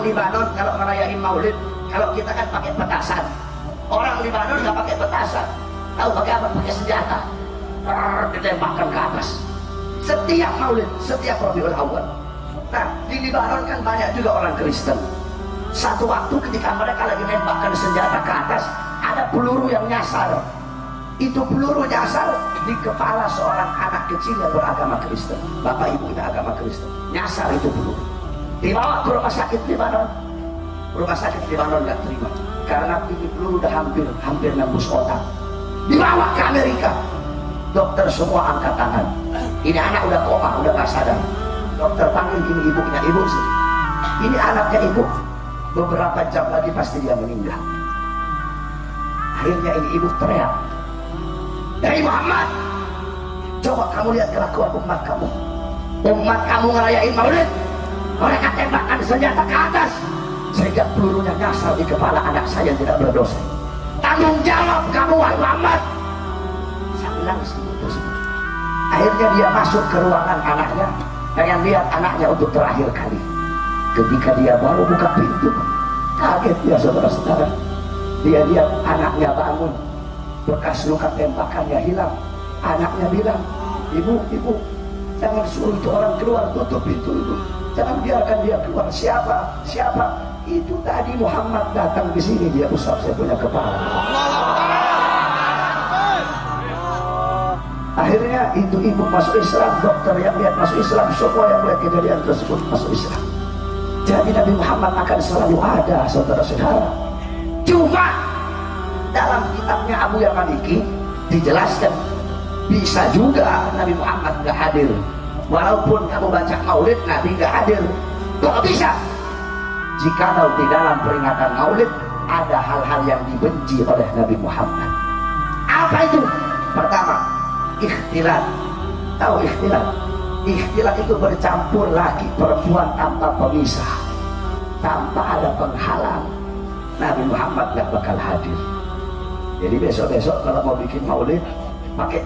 Libanon kalau ngerayain Maulid, kalau kita kan pakai petasan. Orang Libanon nggak pakai petasan. Tahu pakai apa? Pakai senjata. Ditembakkan ke atas. Setiap Maulid, setiap Rabiul Awwal. Nah, di Libanon kan banyak juga orang Kristen. Satu waktu ketika mereka lagi menembakkan senjata ke atas, ada peluru yang nyasar. Itu peluru nyasar di kepala seorang anak kecil yang beragama Kristen. Bapak ibunya agama Kristen. Nyasar itu peluru. Dibawa ke rumah sakit Libanon. Rumah sakit Libanon nggak terima karena ini peluru udah hampir nembus otak. Dibawa ke Amerika. Dokter semua angkat tangan. Ini anak udah koma, udah nggak sadar. Dokter panggil ini ibunya, ibu sih. Ini anaknya ibu. Beberapa jam lagi pasti dia meninggal. Akhirnya ini ibu teriak, "Dari Muhammad, coba kamu lihat kelakuan umat kamu. Umat kamu ngerayain Maulid, mereka tembakkan senjata ke atas sehingga pelurunya nyasar di kepala anak saya yang tidak berdosa. Tanggung jawab kamu, wahai Muhammad." Saya bilang segitu. Akhirnya dia masuk ke ruangan anaknya, pengen lihat anaknya untuk terakhir kali. Ketika dia baru buka pintu, kaget dia, saudara-saudara. Dia lihat anaknya bangun, bekas luka tembakannya hilang. Anaknya bilang, "Ibu, jangan suruh itu orang keluar, tutup pintu itu. Jangan biarkan dia keluar." Siapa? Itu tadi Muhammad datang ke sini, dia usap saya punya kepala. Akhirnya itu ibu masuk Islam, dokter yang lihat masuk Islam, semua yang melihat kejadian tersebut masuk Islam. Jadi Nabi Muhammad akan selalu ada, saudara-saudara. Cuma dalam kitabnya Abu Yamaniki dijelaskan bisa juga Nabi Muhammad nggak hadir. Walaupun kamu baca Maulid, Nabi nggak hadir. Kok bisa? Jikalau di dalam peringatan Maulid ada hal-hal yang dibenci oleh Nabi Muhammad. Apa itu? Pertama, ikhtilat. Tahu ikhtilat? Ikhtilat itu bercampur laki perempuan tanpa pemisah, tanpa ada penghalang. Nabi Muhammad gak bakal hadir. Jadi besok-besok kalau mau bikin Maulid, pakai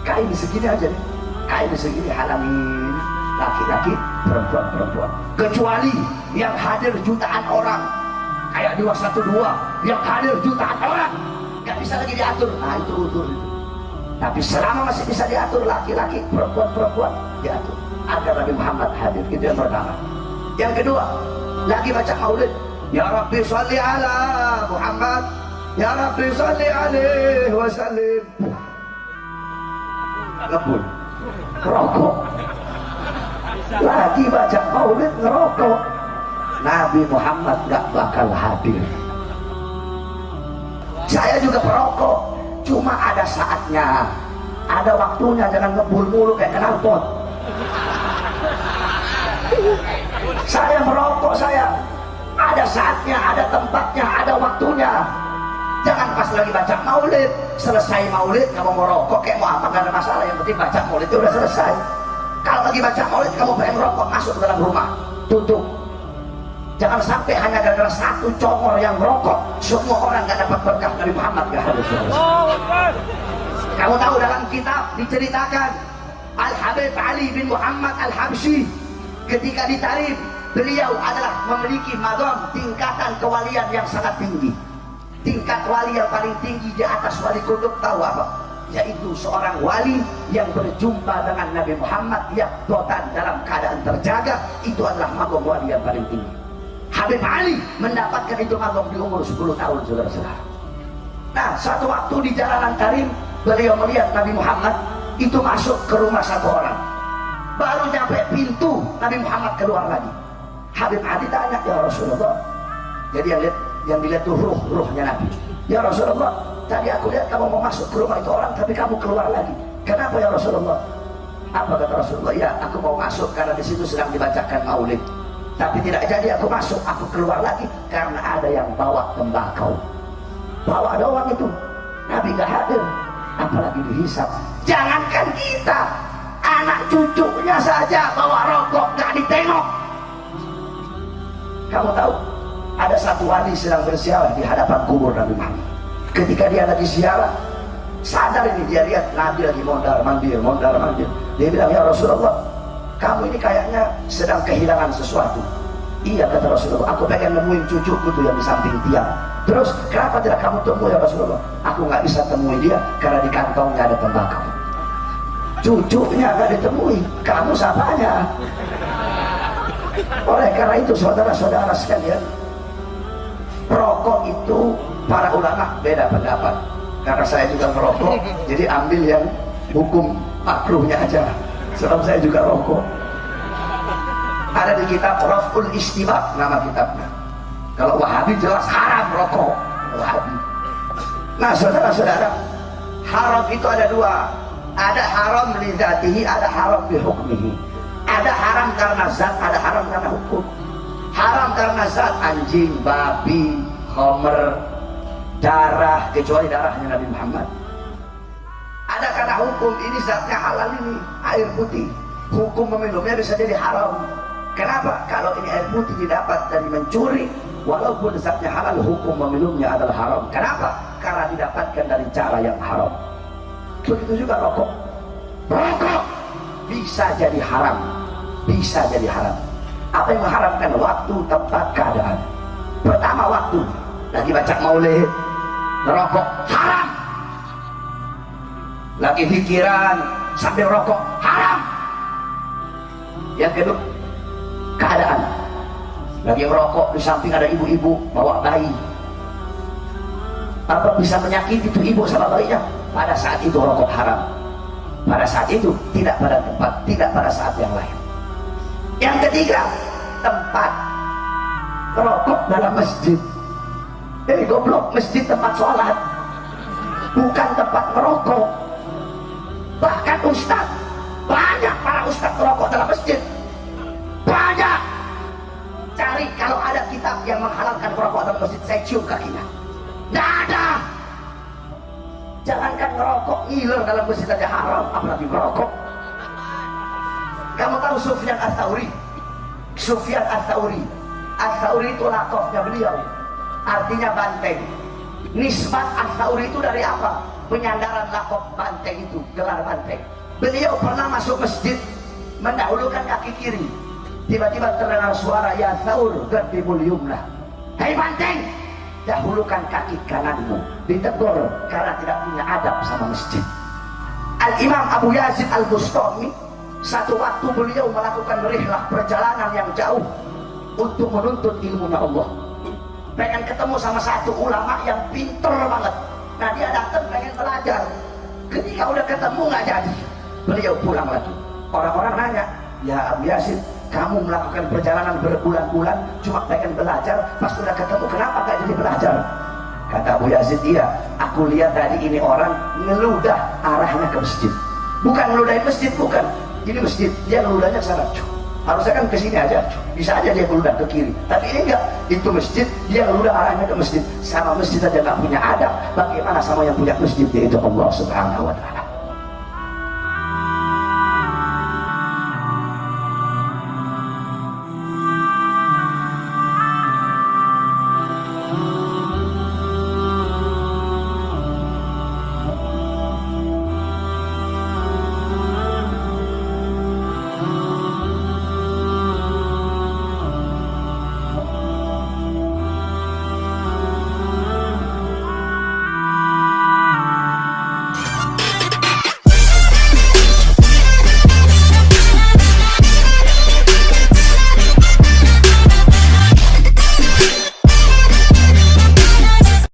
kain segini aja nih. Kain segini halangin laki-laki, perempuan-perempuan. Kecuali yang hadir jutaan orang, kayak 212 yang hadir jutaan orang, gak bisa lagi diatur. Nah itu utur itu. Tapi selama masih bisa diatur, laki-laki, perempuan-perempuan diatur agar Nabi Muhammad hadir. Itu yang pertama. Yang kedua, lagi baca Maulid, "Ya Rabbi sholli ala Muhammad, Ya Rabbi sholli alaihi wasallim." Ngebul, rokok. Lagi baca Maulid ngerokok. Nabi Muhammad gak bakal hadir. Saya juga perokok, cuma ada saatnya, ada waktunya. Jangan ngebul mulu kayak knalpot. Saya merokok, saya ada saatnya, ada tempatnya, ada waktunya. Jangan pas lagi baca Maulid, selesai Maulid kamu mau rokok kayak mau apa, gak ada masalah. Yang penting baca Maulid itu udah selesai. Kalau lagi baca Maulid kamu pengen rokok, masuk ke dalam rumah, tutup. Jangan sampai hanya gara-gara satu congor yang rokok semua orang gak dapat berkah dari Muhammad. Gak harus. Kamu tahu dalam kitab diceritakan Al-Habib Ali bin Muhammad Al-Habsyi ketika ditarif, beliau adalah memiliki madon, tingkatan kewalian yang sangat tinggi. Tingkat wali yang paling tinggi di atas wali kutub, tahu apa? Yaitu seorang wali yang berjumpa dengan Nabi Muhammad yaqdatan, dalam keadaan terjaga. Itu adalah magom wali yang paling tinggi. Habib Ali mendapatkan itu magom di umur 10 tahun, saudara-saudara. Nah, suatu waktu di jalanan Karim, beliau melihat Nabi Muhammad itu masuk ke rumah satu orang. Baru nyampe pintu, Nabi Muhammad keluar lagi. Habib Ali tanya, "Ya Rasulullah." Jadi yang dilihat itu ruhnya Nabi. "Ya Rasulullah, tadi aku lihat kamu mau masuk ke rumah itu orang, tapi kamu keluar lagi. Kenapa ya Rasulullah?" Apa kata Rasulullah? "Ya, aku mau masuk karena di situ sedang dibacakan Maulid. Tapi tidak jadi aku masuk, aku keluar lagi karena ada yang bawa tembakau. Bawa doang itu, Nabi gak hadir, apalagi dihisap. Jangankan kita, anak cucunya saja bawa rokok gak ditengok." Kamu tahu, ada satu wali sedang bersiarah di hadapan kubur Nabi Muhammad. Ketika dia lagi siarah, sadar ini, dia lihat Nabi lagi mondar-mandir. Dia bilang, "Ya Rasulullah, kamu ini kayaknya sedang kehilangan sesuatu." Iya kata Rasulullah, aku pengen nemuin cucuku tuh yang di samping tiang. Terus kenapa tidak kamu temui ya Rasulullah? Aku nggak bisa temui dia karena di kantongnya ada tembakau. Cucunya nggak ditemui, kamu siapanya? Oleh karena itu saudara-saudara sekalian, rokok itu para ulama beda pendapat. Karena saya juga merokok, jadi ambil yang hukum makruhnya aja. Sebab saya juga rokok. Ada di kitab Raf'ul Istibab nama kitabnya. Kalau Wahabi jelas haram rokok. Wahabi. Nah saudara-saudara, haram itu ada dua. Ada haram li dzatihi, ada haram bi hukmihi. Ada haram karena zat, ada haram karena hukum. Haram karena zat, anjing, babi, khamr, darah, kecuali darahnya Nabi Muhammad. Ada karena hukum, ini zatnya halal ini, air putih. Hukum meminumnya bisa jadi haram. Kenapa? Kalau ini air putih didapat dari mencuri, walaupun zatnya halal, hukum meminumnya adalah haram. Kenapa? Karena didapatkan dari cara yang haram. Begitu juga rokok. Rokok bisa jadi haram, bisa jadi haram. Apa yang mengharamkan? Waktu, tempat, keadaan. Pertama waktu, lagi baca maulid, rokok haram. Lagi pikiran sambil rokok haram. Yang kedua, keadaan, lagi merokok di samping ada ibu-ibu bawa bayi, apa bisa menyakiti itu ibu sama bayinya? Pada saat itu rokok haram. Pada saat itu, tidak pada tempat, tidak pada saat yang lain. Yang ketiga, tempat. Rokok dalam masjid. Goblok, masjid tempat sholat, bukan tempat merokok. Bahkan ustaz, banyak para ustaz merokok dalam masjid. Banyak. Cari kalau ada kitab yang menghalalkan merokok dalam masjid, saya cium kakinya. Tidak ada. Jangankan ngerokok, ngiler dalam masjid aja haram, apalagi merokok. Kamu tahu Sufyan Ats-Tsauri? Sufyan Ats-Tsauri. Ats-Tsauri itu lakofnya beliau, artinya banteng. Nisbat Ats-Tsauri itu dari apa? Penyandaran lakof banteng itu, gelar banteng. Beliau pernah masuk masjid, mendahulukan kaki kiri. Tiba-tiba terdengar suara, ya Tsaur, qadimul yumna. Hei banteng, dahulukan kaki kananmu. Ditegur karena tidak punya adab sama masjid. Al-Imam Abu Yazid Al-Bustami, satu waktu beliau melakukan rihlah perjalanan yang jauh untuk menuntut ilmu Allah. Pengen ketemu sama satu ulama yang pinter banget. Nah dia datang pengen belajar. Ketika udah ketemu nggak jadi, beliau pulang lagi. Orang-orang nanya, ya Abu Yazid, kamu melakukan perjalanan berbulan-bulan cuma pengen belajar, pas udah ketemu kenapa gak jadi belajar? Kata Abu Yazid, iya, aku lihat tadi ini orang ngeludah arahnya ke masjid. Bukan ngeludahin masjid, bukan. Ini masjid, dia ngeludahnya ke sana. Harusnya kan ke sini aja, bisa aja dia ngeludah ke kiri. Tapi ini enggak, itu masjid, dia ngeludah arahnya ke masjid. Sama masjid aja gak punya adab, bagaimana sama yang punya masjid, yaitu Allah Subhanahu wa ta'ala.